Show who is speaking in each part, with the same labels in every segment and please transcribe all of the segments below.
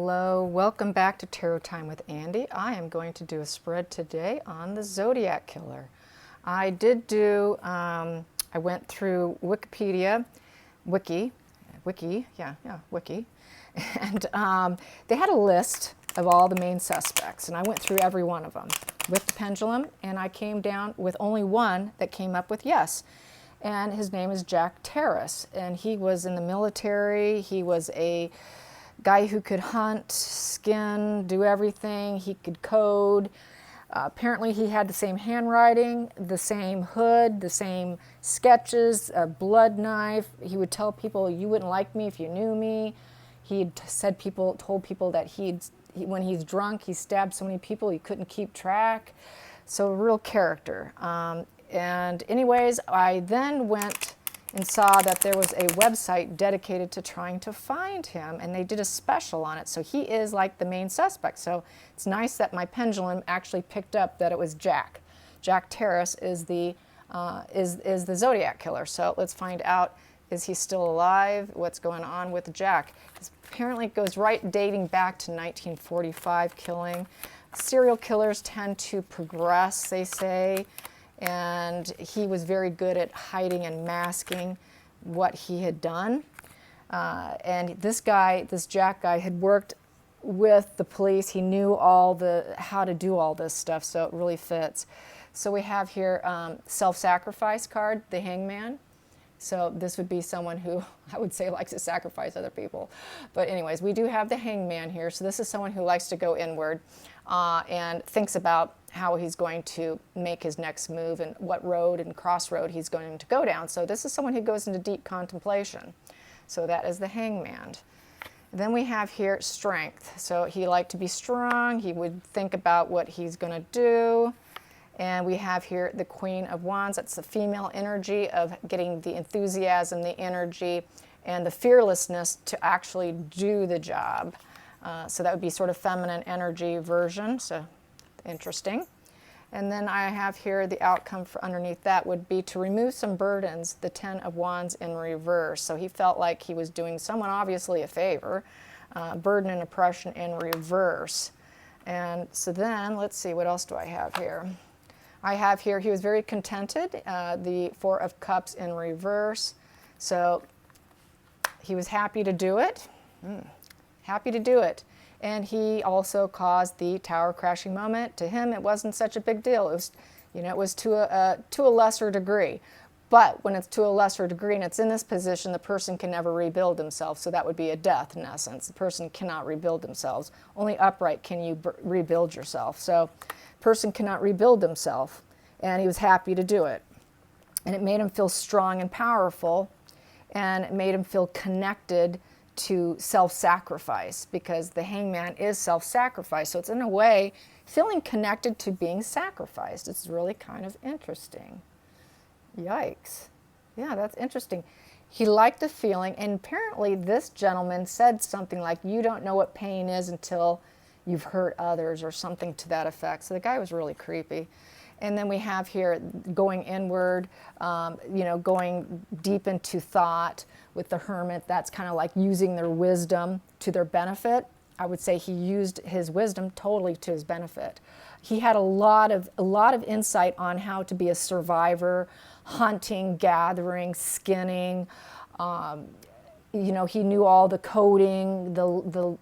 Speaker 1: Hello, welcome back to Tarot Time with Andy. I am going to do a spread today on the Zodiac Killer. I did do, I went through Wikipedia, Wiki, and they had a list of all the main suspects, and I went through every one of them with the pendulum, and I came down with only one that came up with yes. And his name is Jack Terrace, and he was in the military. He was a guy who could hunt, skin, do everything. He could code. Apparently he had the same handwriting, the same hood, the same sketches, a blood knife. He would tell people, you wouldn't like me if you knew me. He told people that when he's drunk, he stabbed so many people he couldn't keep track. So a real character. And anyways, I then went and saw that there was a website dedicated to trying to find him, and they did a special on it. So he is like the main suspect. So it's nice that my pendulum actually picked up that it was Jack. Jack Terrace is the Zodiac Killer. So let's find out, is he still alive? What's going on with Jack? Apparently it goes right dating back to 1945 killing. Serial killers tend to progress, they say. And he was very good at hiding and masking what he had done. And this Jack guy, had worked with the police. He knew how to do all this stuff, so it really fits. So we have here self-sacrifice card, the hangman. So this would be someone who, I would say, likes to sacrifice other people. But anyways, we do have the hangman here. So this is someone who likes to go inward and thinks about how he's going to make his next move and what road and crossroad he's going to go down. So this is someone who goes into deep contemplation. So that is the hangman. Then we have here strength. So he liked to be strong. He would think about what he's going to do. And we have here the Queen of Wands. That's the female energy of getting the enthusiasm, the energy, and the fearlessness to actually do the job. So that would be sort of feminine energy version. So interesting. And then I have here the outcome for underneath that would be to remove some burdens, the 10 of Wands in reverse. So he felt like he was doing someone obviously a favor, burden and oppression in reverse. And so then let's see, what else do I have here? I have here, he was very contented, the 4 of Cups in reverse. So he was happy to do it, happy to do it. And he also caused the tower crashing moment. To him, it wasn't such a big deal. It was to a lesser degree. But when it's to a lesser degree and it's in this position, the person can never rebuild themselves. So that would be a death in essence. The person cannot rebuild themselves. Only upright can you rebuild yourself. So person cannot rebuild themselves, and he was happy to do it. And it made him feel strong and powerful, and it made him feel connected to self-sacrifice, because the hangman is self-sacrifice. So it's in a way feeling connected to being sacrificed. It's really kind of interesting. Yikes. Yeah, that's interesting. He liked the feeling, and apparently this gentleman said something like, you don't know what pain is until you've hurt others, or something to that effect. So the guy was really creepy. And then we have here going inward, going deep into thought with the hermit. That's kind of like using their wisdom to their benefit. I would say he used his wisdom totally to his benefit. He had a lot of insight on how to be a survivor, hunting, gathering, skinning. He knew all the coding, the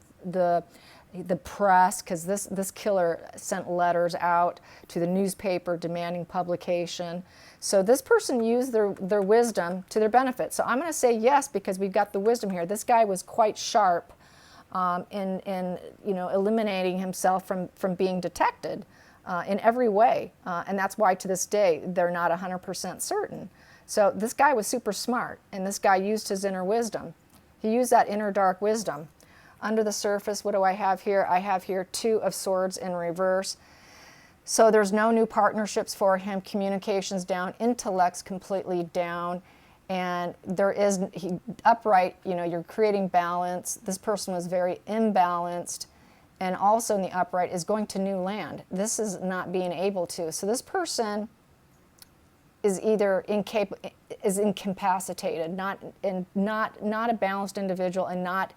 Speaker 1: press, because this killer sent letters out to the newspaper demanding publication. So this person used their wisdom to their benefit. So I'm going to say yes, because we've got the wisdom here. This guy was quite sharp in eliminating himself from being detected in every way, and that's why to this day they're not 100% certain. So this guy was super smart, and this guy used his inner wisdom. He used that inner dark wisdom. Under the surface, what do I have here? I have here 2 of Swords in reverse. So there's no new partnerships for him. Communications down, intellect's completely down, and upright. You're creating balance. This person was very imbalanced, and also in the upright is going to new land. This is not being able to. So this person is either incapacitated, not a balanced individual, and not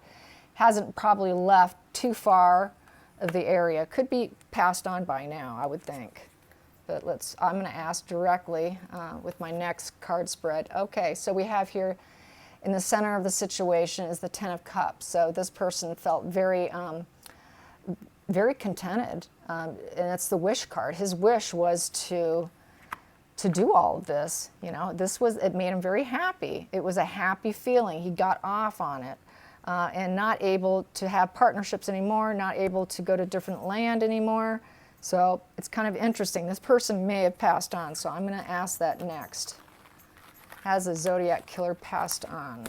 Speaker 1: hasn't probably left too far of the area. Could be passed on by now, I would think. But I'm going to ask directly with my next card spread. Okay, so we have here in the center of the situation is the Ten of Cups. So this person felt very, very contented, and it's the wish card. His wish was to do all of this. You know, it made him very happy. It was a happy feeling. He got off on it, and not able to have partnerships anymore, not able to go to different land anymore. So it's kind of interesting. This person may have passed on, so I'm going to ask that next. Has the Zodiac killer passed on?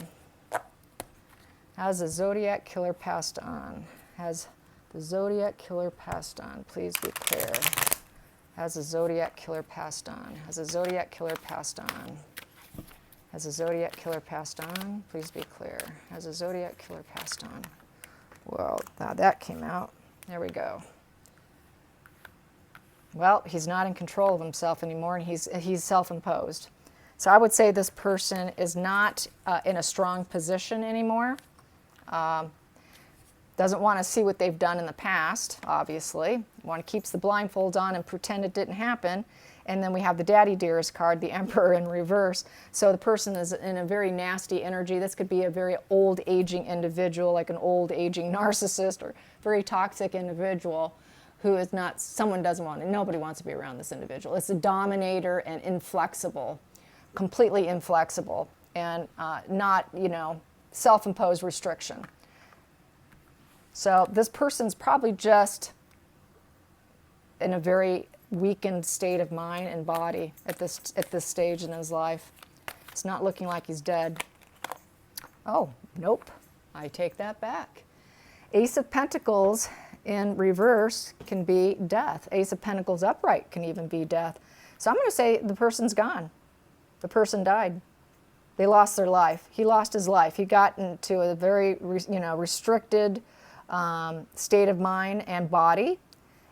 Speaker 1: Has the Zodiac killer passed on? Has the Zodiac killer passed on? Please be clear. Has the Zodiac killer passed on? Has the Zodiac killer passed on? Has the Zodiac killer passed on? Please be clear. Has the Zodiac killer passed on? Well, now that came out. There we go. Well, he's not in control of himself anymore, and he's self-imposed. So I would say this person is not in a strong position anymore. Doesn't want to see what they've done in the past, obviously. Keeps the blindfold on and pretend it didn't happen. And then we have the Daddy Dearest card, the Emperor in reverse. So the person is in a very nasty energy. This could be a very old, aging individual, like an old, aging narcissist or very toxic individual who is not, someone doesn't want it. Nobody wants to be around this individual. It's a dominator and inflexible, completely inflexible, and not, self-imposed restriction. So this person's probably just in a very weakened state of mind and body at this stage in his life. It's not looking like he's dead. Oh, nope. I take that back. Ace of Pentacles in reverse can be death. Ace of Pentacles upright can even be death. So I'm going to say the person's gone. The person died. They lost their life. He lost his life. He got into a very, restricted state of mind and body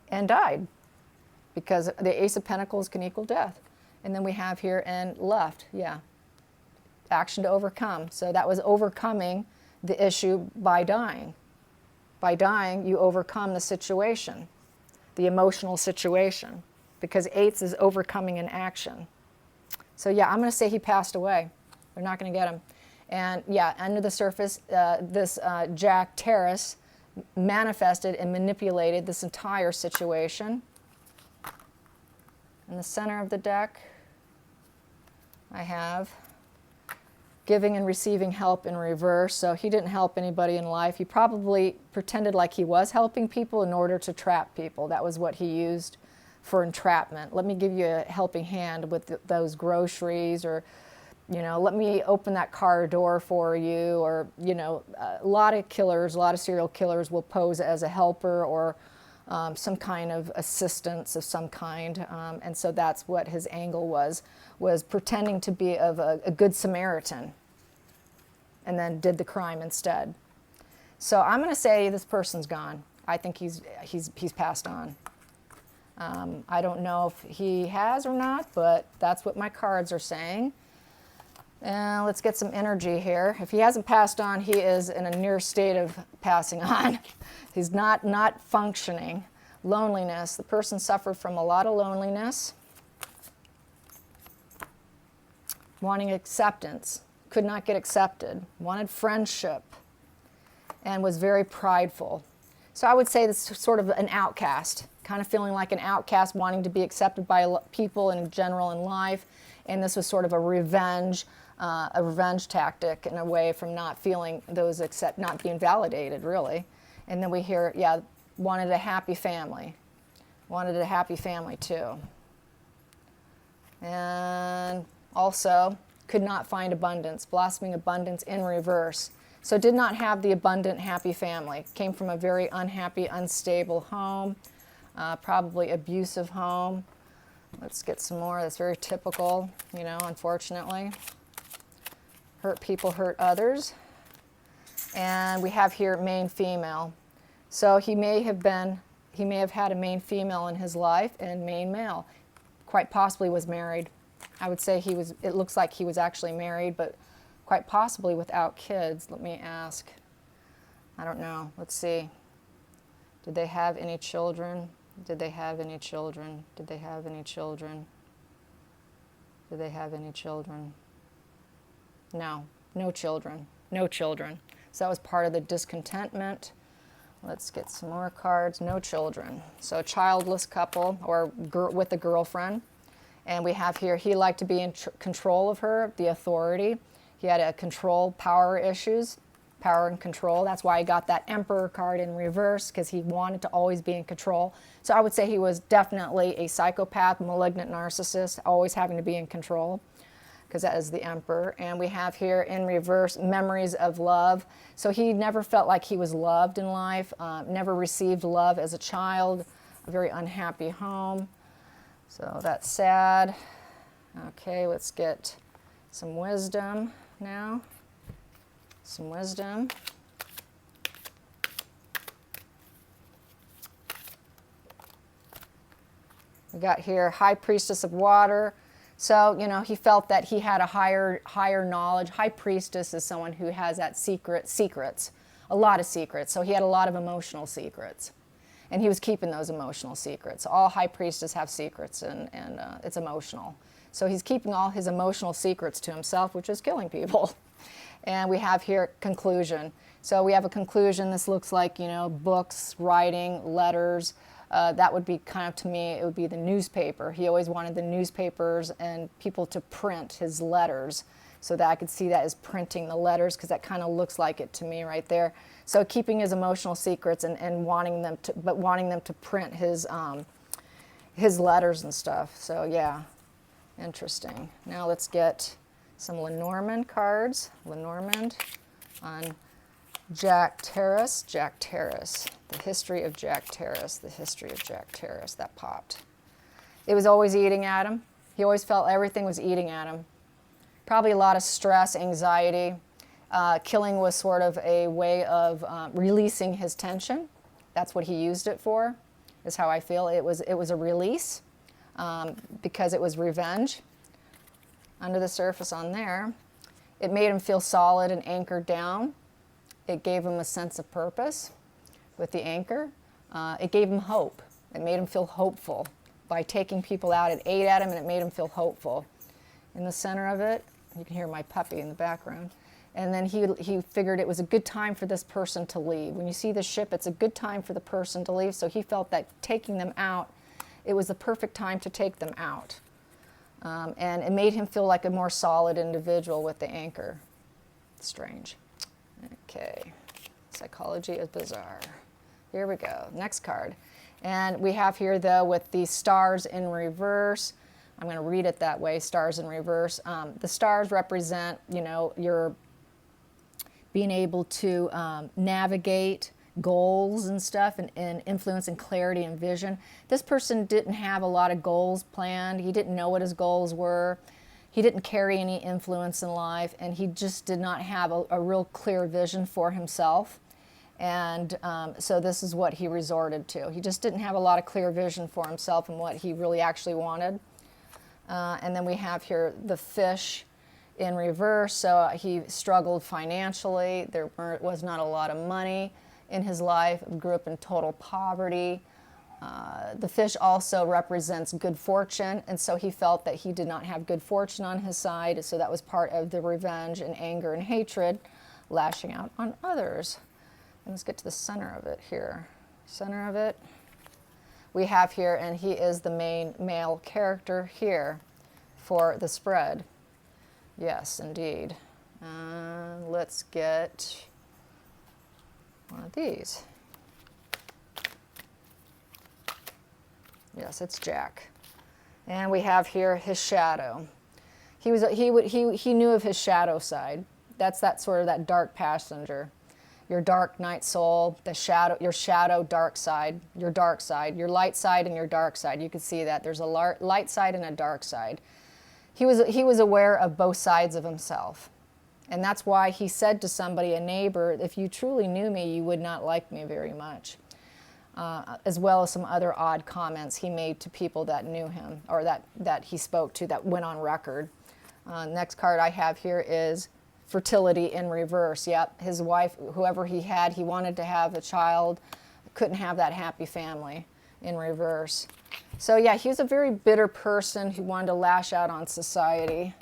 Speaker 1: and died, because the Ace of Pentacles can equal death. And then we have here and left, action to overcome. So that was overcoming the issue by dying. By dying, you overcome the situation, the emotional situation, because eights is overcoming an action. So I'm going to say he passed away. They're not going to get him. And under the surface, this Jack Terrace manifested and manipulated this entire situation. In the center of the deck, I have giving and receiving help in reverse. So he didn't help anybody in life. He probably pretended like he was helping people in order to trap people. That was what he used for entrapment. Let me give you a helping hand with those groceries, or let me open that car door for you, or a lot of killers, a lot of serial killers will pose as a helper or some kind of assistance of some kind, and so that's what his angle was pretending to be of a good Samaritan, and then did the crime instead. So I'm going to say this person's gone. I think he's passed on. I don't know if he has or not, but that's what my cards are saying. Let's get some energy here. If he hasn't passed on, he is in a near state of passing on. He's not functioning. Loneliness. The person suffered from a lot of loneliness. Wanting acceptance. Could not get accepted. Wanted friendship. And was very prideful. So I would say this is sort of an outcast. Kind of feeling like an outcast, wanting to be accepted by people in general in life. And this was sort of a revenge tactic in a way, from not feeling those not being validated, really. And then we hear, wanted a happy family. Wanted a happy family too. And also could not find abundance, blossoming abundance in reverse. So did not have the abundant, happy family. Came from a very unhappy, unstable home, probably abusive home. Let's get some more. That's very typical, unfortunately. Hurt people, hurt others. And we have here main female. So he may have had a main female in his life and main male. Quite possibly was married. I would say it looks like he was actually married, but quite possibly without kids. Let me ask. I don't know. Let's see. Did they have any children? Did they have any children? Did they have any children? Did they have any children? No, no children. No children. So that was part of the discontentment. Let's get some more cards. No children. So a childless couple, or with a girlfriend. And we have here, he liked to be in control of her, the authority. He had a control power issues, power and control. That's why he got that Emperor card in reverse, because he wanted to always be in control. So I would say he was definitely a psychopath, malignant narcissist, always having to be in control, because that is the Emperor. And we have here in reverse, memories of love. So he never felt like he was loved in life, never received love as a child, a very unhappy home. So that's sad. Okay, let's get some wisdom now. Some wisdom. We got here High Priestess of Water. So, you know, he felt that he had a higher knowledge. High Priestess is someone who has that secrets, a lot of secrets. So he had a lot of emotional secrets. And he was keeping those emotional secrets. All High Priestess have secrets, and it's emotional. So he's keeping all his emotional secrets to himself, which is killing people. And we have here conclusion. So we have a conclusion. This looks like, you know, books, writing, letters. That would be kind of, to me, it would be the newspaper. He always wanted the newspapers and people to print his letters, so that I could see that as printing the letters, because that kind of looks like it to me right there. So keeping his emotional secrets and wanting them to print his letters and stuff. So yeah, interesting. Now let's get some Lenormand cards. Lenormand on Jack Terrace. Jack Terrace. The history of Jack Terrace. The history of Jack Terrace. That popped. It was always eating at him. He always felt everything was eating at him. Probably a lot of stress, anxiety. Killing was sort of a way of releasing his tension. That's what he used it for, is how I feel. It was a release, because it was revenge. Under the surface on there, it made him feel solid and anchored down. It gave him a sense of purpose with the anchor. It gave him hope. It made him feel hopeful. By taking people out, it ate at him and it made him feel hopeful. In the center of it, you can hear my puppy in the background. And then he figured it was a good time for this person to leave. When you see the ship, it's a good time for the person to leave. So he felt that taking them out, it was the perfect time to take them out. And it made him feel like a more solid individual with the anchor. Strange. Okay. Psychology is bizarre. Here we go. Next card. And we have here, though, with the stars in reverse. I'm going to read it that way, stars in reverse. The stars represent, you know, your being able to navigate goals and stuff, and influence and clarity and vision. This person didn't have a lot of goals planned. He didn't know what his goals were. He didn't carry any influence in life, and he just did not have a real clear vision for himself. And so this is what he resorted to. He just didn't have a lot of clear vision for himself and what he really actually wanted. And then we have here the fish in reverse. So he struggled financially. There was not a lot of money in his life. Grew up in total poverty. The fish also represents good fortune, and so he felt that he did not have good fortune on his side, so that was part of the revenge and anger and hatred, lashing out on others. And let's get to the center of it here. Center of it. We have here, and he is the main male character here for the spread. Yes, indeed. Let's get one of these. Yes, it's Jack. And we have here his shadow. He knew of his shadow side. That's that sort of that dark passenger. Your dark night soul, your shadow dark side, your light side and your dark side. You can see that there's a light side and a dark side. He was aware of both sides of himself. And that's why he said to somebody, a neighbor, if you truly knew me, you would not like me very much. As well as some other odd comments he made to people that knew him, or that he spoke to, that went on record. Next card I have here is fertility in reverse. Yep, his wife, whoever he had, he wanted to have a child, couldn't have that happy family in reverse. So yeah, he was a very bitter person who wanted to lash out on society.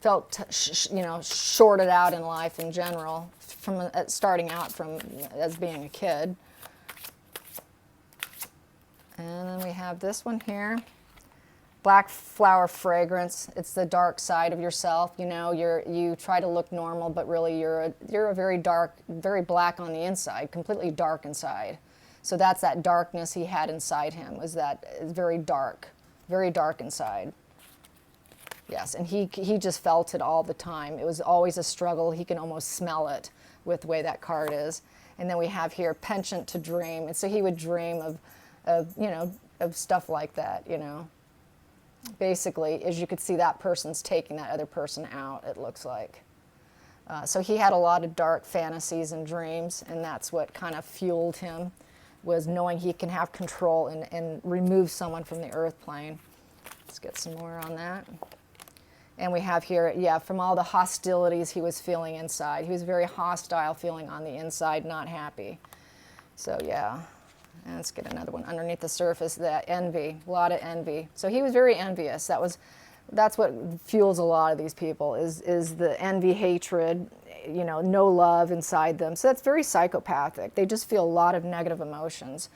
Speaker 1: Felt shorted out in life in general, from starting out from as being a kid. And then we have this one here, black flower fragrance. It's the dark side of yourself. You know, you try to look normal, but really you're a very dark, very black on the inside, completely dark inside. So that's that darkness he had inside him, was that very dark inside. Yes, and he just felt it all the time. It was always a struggle. He can almost smell it with the way that card is. And then we have here penchant to dream. And so he would dream of stuff like that, you know. Basically, as you could see, that person's taking that other person out, it looks like. So he had a lot of dark fantasies and dreams, and that's what kind of fueled him, was knowing he can have control and remove someone from the earth plane. Let's get some more on that. And we have here, yeah, from all the hostilities he was feeling inside. He was very hostile, feeling on the inside, not happy. So yeah, and let's get another one underneath the surface, that envy, a lot of envy. So he was very envious. That's what fuels a lot of these people, is the envy, hatred, you know, no love inside them. So that's very psychopathic. They just feel a lot of negative emotions.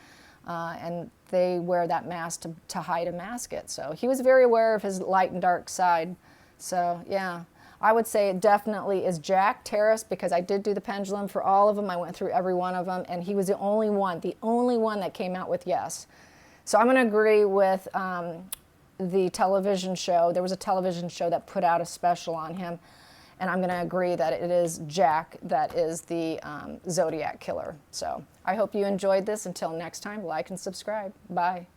Speaker 1: And they wear that mask to hide and mask it. So he was very aware of his light and dark side. So yeah, I would say it definitely is Jack Terrace, because I did do the pendulum for all of them. I went through every one of them, and he was the only one that came out with yes. So I'm going to agree with the television show. There was a television show that put out a special on him, and I'm going to agree that it is Jack that is the Zodiac killer. So I hope you enjoyed this. Until next time, like and subscribe. Bye.